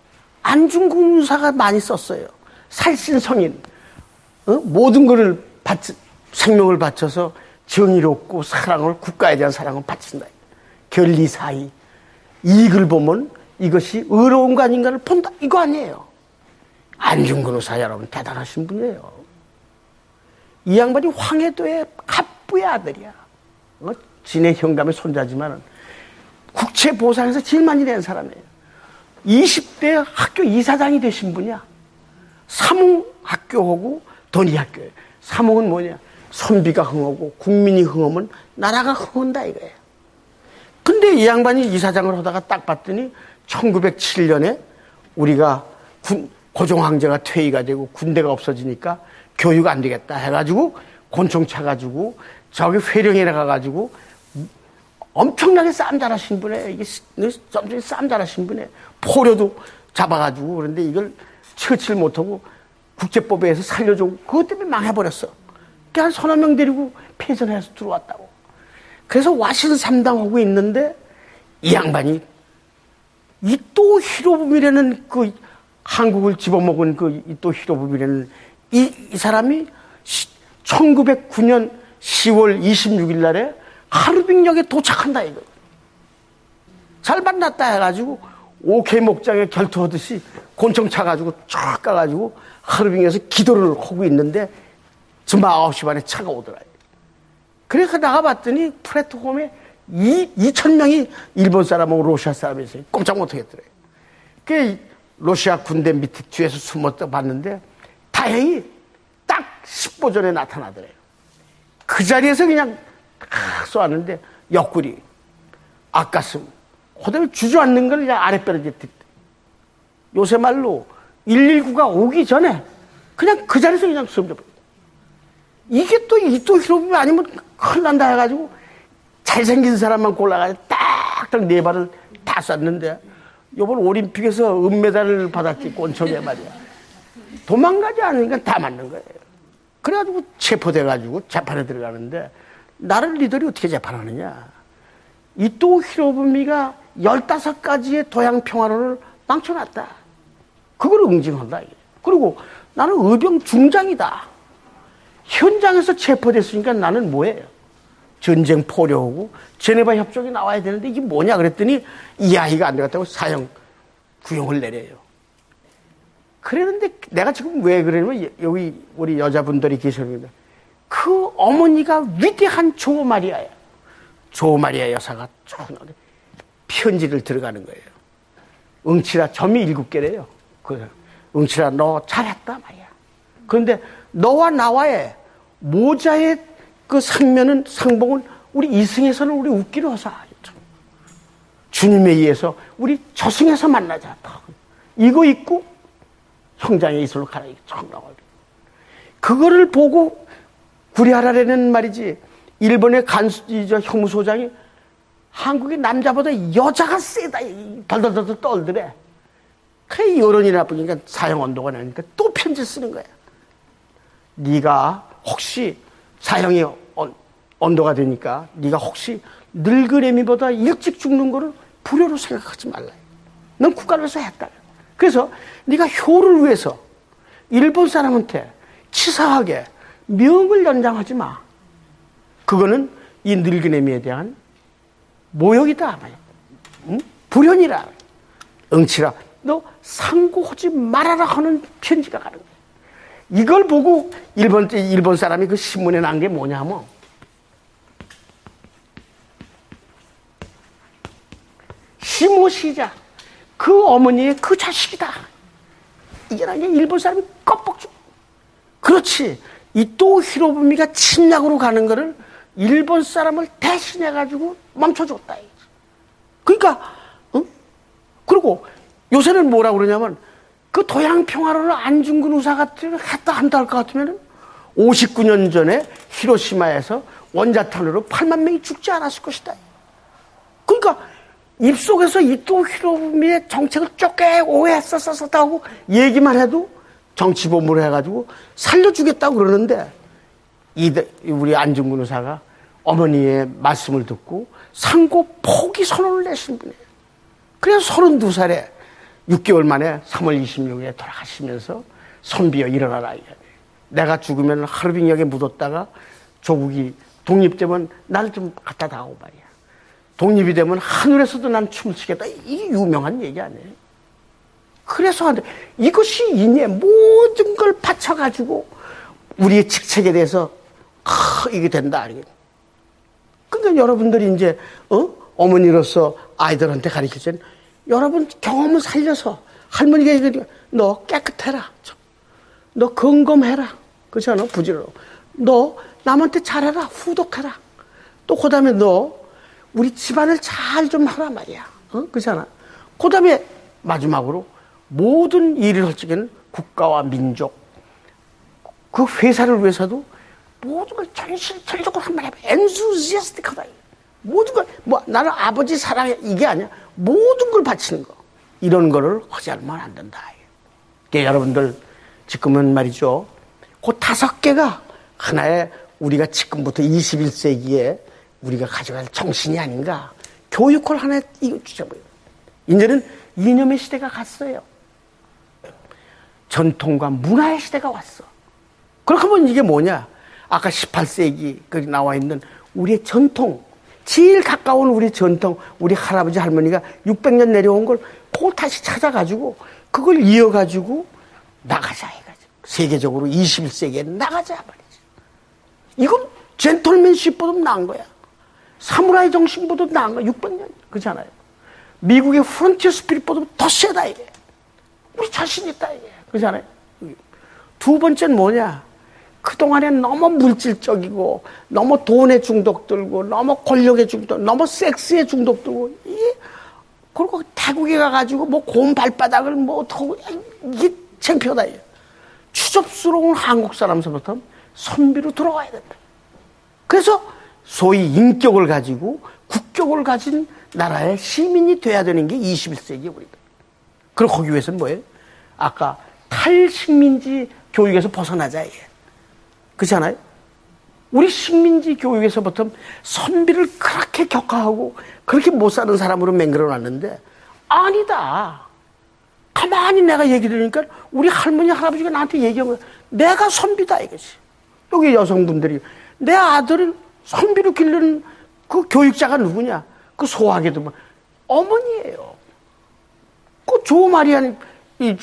안중근 의사가 많이 썼어요. 살신성인, 모든 것을 생명을 바쳐서 정의롭고 사랑을, 국가에 대한 사랑을 바친다. 결리사의, 이익을 보면 이것이 의로운가 아닌가를 본다. 이거 아니에요. 안중근 의사 여러분 대단하신 분이에요. 이 양반이 황해도의 갑부의 아들이야. 진해 현감의 손자지만 국채보상에서 제일 많이 낸 사람이에요. 20대 학교 이사장이 되신 분이야. 사몽학교하고 don이학교예요. 사몽은 뭐냐? 선비가 흥하고 국민이 흥하면 나라가 흥한다 이거예요. 근데 이 양반이 이사장을 하다가 딱 봤더니 1907년에 우리가 고종 황제가 퇴위가 되고 군대가 없어지니까 교육 안 되겠다 해가지고 곤충 차가지고 저기 회령에 나가가지고 엄청나게 싸움 잘하신 분이에요. 이게 싸움 잘하신 분이에요. 포로도 잡아가지고 그런데 이걸 처치를 못하고 국제법에서 살려주고 그것 때문에 망해버렸어. 그냥 한 서너 명 데리고 패전해서 들어왔다고. 그래서 와신 삼당하고 있는데 이 양반이 이또 히로부미라는 그 한국을 집어먹은 그 이또 히로부미라는 이 사람이 1909년 10월 26일 날에 하루빙역에 도착한다 이거. 잘 만났다 해가지고 오케이 목장에 결투하듯이 곤청 차가지고 쫙 가가지고 하루빙에서 기도를 하고 있는데 전반 9시 반에 차가 오더라. 그래서 나가봤더니 플랫폼에 2,000명이 일본 사람하고 러시아 사람이 있어요. 꼼짝 못하겠더래요. 그 러시아 군대 밑에 뒤에서 숨었다 봤는데 다행히 딱 10보 전에 나타나더래요. 그 자리에서 그냥 쏘았는데 옆구리, 앞가슴, 그다음에 주저앉는 걸 그냥 아랫배로 요새 말로 119가 오기 전에 그냥 그 자리에서 그냥 숨져버려. 이게 또 이또 히로부미 아니면 큰일 난다 해가지고 잘생긴 사람만 골라가지고 딱딱 네 발을 다 쐈는데 이번 올림픽에서 은메달을 받았지 꼰청에 말이야. 도망가지 않으니까 다 맞는 거예요. 그래가지고 체포돼가지고 재판에 들어가는데 나를 니들이 어떻게 재판하느냐. 이또 히로부미가 15가지의 도양 평화론을 망쳐놨다. 그걸 응징한다. 그리고 나는 의병 중장이다. 현장에서 체포됐으니까 나는 뭐예요? 전쟁 포료하고 제네바 협정이 나와야 되는데 이게 뭐냐 그랬더니 이 아이가 안 되겠다고 사형 구형을 내려요. 그랬는데 내가 지금 왜 그러냐면 여기 우리 여자분들이 계시는데 그 어머니가 위대한 조마리아예요. 조마리아 여사가 편지를 들어가는 거예요. 응치라 점이 7개래요. 그 응치라 너 잘했다 말이야. 그런데 너와 나와의 모자의 그 상면은 상봉은 우리 이승에서는 우리 웃기로 하자. 주님에 의해서 우리 저승에서 만나자. 이거 입고 형장의 이슬로 가라. 그거를 보고 구리하라라는 말이지. 일본의 형무소장이 한국의 남자보다 여자가 세다. 덜덜덜 떨더래. 그래 여론이 나쁘니까 사형 언도가 나니까 또 편지 쓰는 거야. 네가 혹시 사형이 언도가 되니까 네가 혹시 늙은애미보다 일찍 죽는 거를 불효로 생각하지 말라. 넌 국가를 위해서 했다. 그래서 네가 효를 위해서 일본 사람한테 치사하게 명을 연장하지 마. 그거는 이 늙은애미에 대한 모욕이다. 응? 불효니라. 응치라. 너 상고하지 말아라 하는 편지가 가는 거야. 이걸 보고 일본 사람이 그 신문에 난 게 뭐냐면 시모시자 그 어머니의 그 자식이다. 이게 나게 일본 사람이 껍벅 줘. 그렇지. 이또 히로부미가 침략으로 가는 거를 일본 사람을 대신해가지고 멈춰줬다. 그러니까 응? 그리고 요새는 뭐라고 그러냐면 그 도양평화론을 안중근 의사가 했다 한다 할 것 같으면 59년 전에 히로시마에서 원자탄으로 8만 명이 죽지 않았을 것이다. 그러니까 입속에서 이토 히로부미의 정책을 쪼개 오해했었다고 얘기만 해도 정치본부로 해가지고 살려주겠다고 그러는데 우리 안중근 의사가 어머니의 말씀을 듣고 상고 포기 선언을 내신 분이에요. 그래서 32살에 6개월 만에 3월 26일에 돌아가시면서 선비여 일어나라. 내가 죽으면 하루빈역에 묻었다가 조국이 독립되면 나를 좀 갖다 다오 말이야. 독립이 되면 하늘에서도 난 춤을 추겠다. 이게 유명한 얘기 아니에요. 그래서 이것이 인의 모든 걸 바쳐가지고 우리의 직책에 대해서 이게 된다. 그러니까 여러분들이 이제 어머니로서 아이들한테 가르치자면 여러분 경험을 살려서 할머니가 얘기해 너 깨끗해라. 너 건검해라. 그렇잖아. 부지런하고. 너 남한테 잘해라. 후덕해라. 또 그다음에 너 우리 집안을 잘 좀 하라 말이야. 그렇잖아. 그다음에 마지막으로 모든 일을 할 적에는 국가와 민족 그 회사를 위해서도 모든 걸 전실전력으로 한번 해봐. enthusiastic하다. 모든 걸 나는 아버지 사랑해 이게 아니야. 모든 걸 바치는 거. 이런 거를 하지 않으면 안 된다. 그러니까 여러분들 지금은 말이죠. 그 5개가 하나의 우리가 지금부터 21세기에 우리가 가져갈 정신이 아닌가. 교육을 하나 주자고요. 이제는 이념의 시대가 갔어요. 전통과 문화의 시대가 왔어. 그렇게 보면 이게 뭐냐. 아까 18세기 거기 나와 있는 우리의 전통, 제일 가까운 우리 전통, 우리 할아버지 할머니가 600년 내려온 걸 그걸 다시 찾아가지고 그걸 이어가지고 나가자 해가지고 세계적으로 21세기에 나가자 말이지. 이건 젠틀맨십보다 나은 거야. 사무라이 정신보다 나은 거야. 600년 그렇잖아요. 미국의 프론티어 스피릿보다 더 세다 이게. 우리 자신 있다 이게. 그렇잖아요. 두 번째는 뭐냐. 그동안에 너무 물질적이고 너무 돈에 중독들고 너무 권력에 중독 너무 섹스에 중독들고 그리고 태국에 가가지고 뭐 고운 발바닥을 뭐 어떡하고 이게 창피하다. 추접스러운 한국 사람서부터 선비로 들어가야 된다. 그래서 소위 인격을 가지고 국격을 가진 나라의 시민이 돼야 되는 게 21세기 우리다. 그리고 거기 위해서는 뭐예요? 아까 탈식민지 교육에서 벗어나자 이게. 그렇잖아요? 우리 식민지 교육에서부터 선비를 그렇게 격하하고 그렇게 못 사는 사람으로 맹글어놨는데 아니다. 가만히 내가 얘기 들으니까 우리 할머니 할아버지가 나한테 얘기한 거야. 내가 선비다 이것이. 여기 여성분들이 내 아들을 선비로 기르는 그 교육자가 누구냐? 그 소화계도 뭐 어머니예요. 그 조 마리안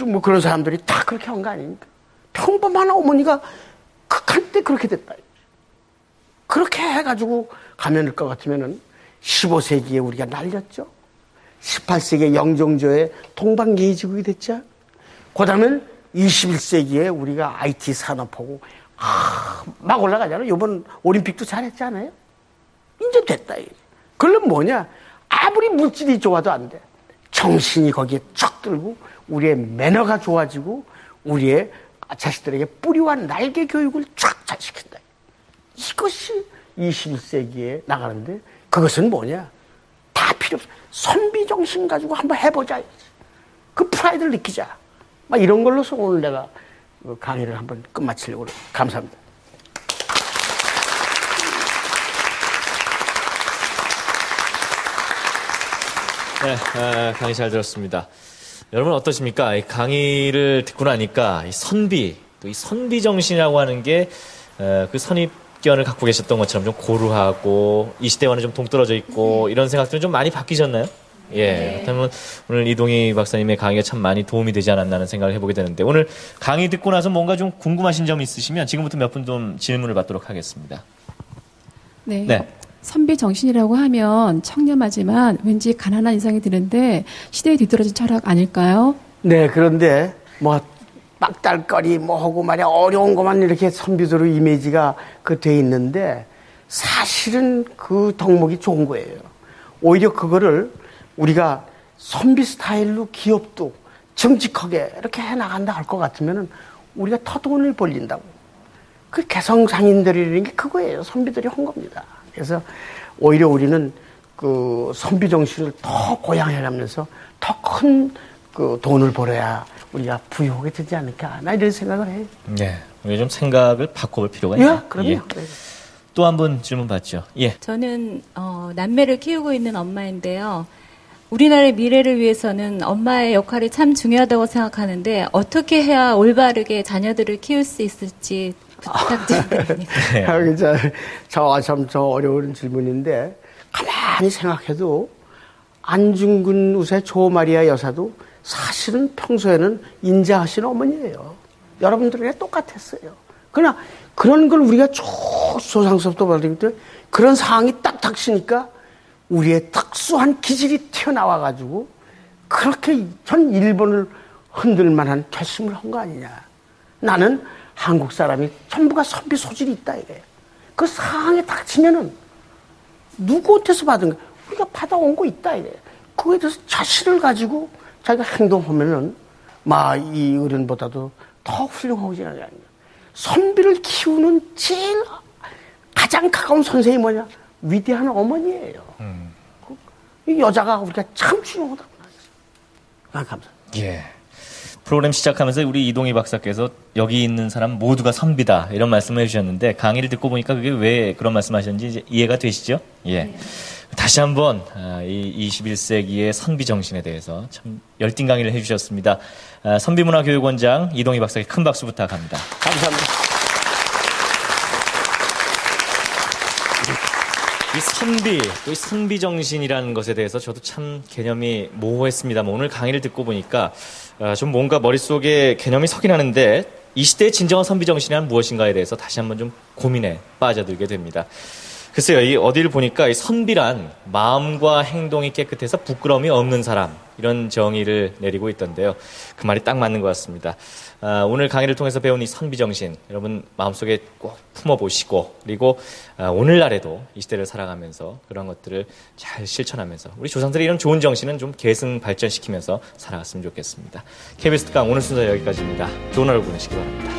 뭐 그런 사람들이 다 그렇게 한 거 아닙니까? 평범한 어머니가 극한 때 그렇게 됐다. 그렇게 해가지고 가면 될 것 같으면은 15세기에 우리가 날렸죠. 18세기에 영종조의 동방예의지국이 됐죠. 그 다음엔 21세기에 우리가 IT 산업하고 막 올라가잖아요. 이번 올림픽도 잘했잖아요. 이제 됐다. 그러면 뭐냐. 아무리 물질이 좋아도 안 돼. 정신이 거기에 쫙 들고 우리의 매너가 좋아지고 우리의 자식들에게 뿌리와 날개 교육을 쫙 잘 시킨다. 이것이 21세기에 나가는데 그것은 뭐냐. 다 필요 없어. 선비 정신 가지고 한번 해보자. 그 프라이드를 느끼자. 막 이런 걸로서 오늘 내가 강의를 한번 끝마치려고 그래요. 감사합니다. 네, 강의 잘 들었습니다. 여러분 어떠십니까? 이 강의를 듣고 나니까 이 선비, 또 이 선비 정신이라고 하는 게 그 선입견을 갖고 계셨던 것처럼 좀 고루하고 이 시대와는 좀 동떨어져 있고 이런 생각들은 좀 많이 바뀌셨나요? 예. 그렇다면 오늘 이동희 박사님의 강의가 참 많이 도움이 되지 않았나 하는 생각을 해보게 되는데 오늘 강의 듣고 나서 뭔가 좀 궁금하신 점 있으시면 지금부터 몇 분 좀 질문을 받도록 하겠습니다. 네. 네. 선비 정신이라고 하면 청렴하지만 왠지 가난한 인상이 드는데 시대에 뒤떨어진 철학 아닐까요? 네, 그런데 뭐 빡달거리 뭐 하고 말이야 어려운 것만 이렇게 선비도로 이미지가 돼 있는데 사실은 그 덕목이 좋은 거예요. 오히려 그거를 우리가 선비 스타일로 기업도 정직하게 이렇게 해나간다 할 것 같으면은 우리가 더 돈을 벌린다고. 그 개성상인들이라는 게 그거예요. 선비들이 한 겁니다. 그래서 오히려 우리는 그 선비 정신을 더 고양해가면서 더 큰 그 돈을 벌어야 우리가 부유하게 되지 않을까. 나 이런 생각을 해. 네. 우리가 좀 생각을 바꿔볼 필요가 있네요. 예, 그럼요. 예. 또 한 분 질문 받죠. 예. 저는 남매를 키우고 있는 엄마인데요. 우리나라의 미래를 위해서는 엄마의 역할이 참 중요하다고 생각하는데 어떻게 해야 올바르게 자녀들을 키울 수 있을지 부탁드립니다. 네. 저 어려운 질문인데 가만히 생각해도 안중근 우세 조마리아 여사도 사실은 평소에는 인자하신 어머니예요. 여러분들에게 똑같았어요. 그러나 그런 걸 우리가 쭉 조상서부터 받을 때 그런 상황이 딱 닥치니까 우리의 특수한 기질이 튀어나와가지고 그렇게 전 일본을 흔들 만한 결심을 한 거 아니냐. 나는 한국 사람이 전부가 선비 소질이 있다 이래. 그 상황에 닥치면은 누구한테서 받은 거 우리가 받아온 거 있다 이래. 그거에 대해서 자신을 가지고 자기가 행동하면은 이 어른보다도 더 훌륭하지 않냐. 선비를 키우는 제일 가장 가까운 선생이 뭐냐? 위대한 어머니예요. 이 여자가 우리가 참 중요하다고 생각했어요. 감사합니다. 예. 프로그램 시작하면서 우리 이동희 박사께서 여기 있는 사람 모두가 선비다 이런 말씀을 해주셨는데 강의를 듣고 보니까 그게 왜 그런 말씀하셨는지 이제 이해가 되시죠? 예. 네. 다시 한번 이 21세기의 선비 정신에 대해서 참 열띤 강의를 해주셨습니다. 선비문화교육원장 이동희 박사께 큰 박수 부탁합니다. 감사합니다. 이 선비, 또 이 선비 정신이라는 것에 대해서 저도 참 개념이 모호했습니다만 오늘 강의를 듣고 보니까 좀 뭔가 머릿속에 개념이 서긴 하는데 이 시대의 진정한 선비 정신이란 무엇인가에 대해서 다시 한번 좀 고민에 빠져들게 됩니다. 글쎄요, 이 어디를 보니까 이 선비란 마음과 행동이 깨끗해서 부끄러움이 없는 사람 이런 정의를 내리고 있던데요. 그 말이 딱 맞는 것 같습니다. 오늘 강의를 통해서 배운 이 선비 정신 여러분 마음속에 꼭 품어보시고 그리고 오늘날에도 이 시대를 살아가면서 그런 것들을 잘 실천하면서 우리 조상들의 이런 좋은 정신은 좀 계승 발전시키면서 살아갔으면 좋겠습니다. KBS 특강 오늘 순서 여기까지입니다. 좋은 하루 보내시기 바랍니다.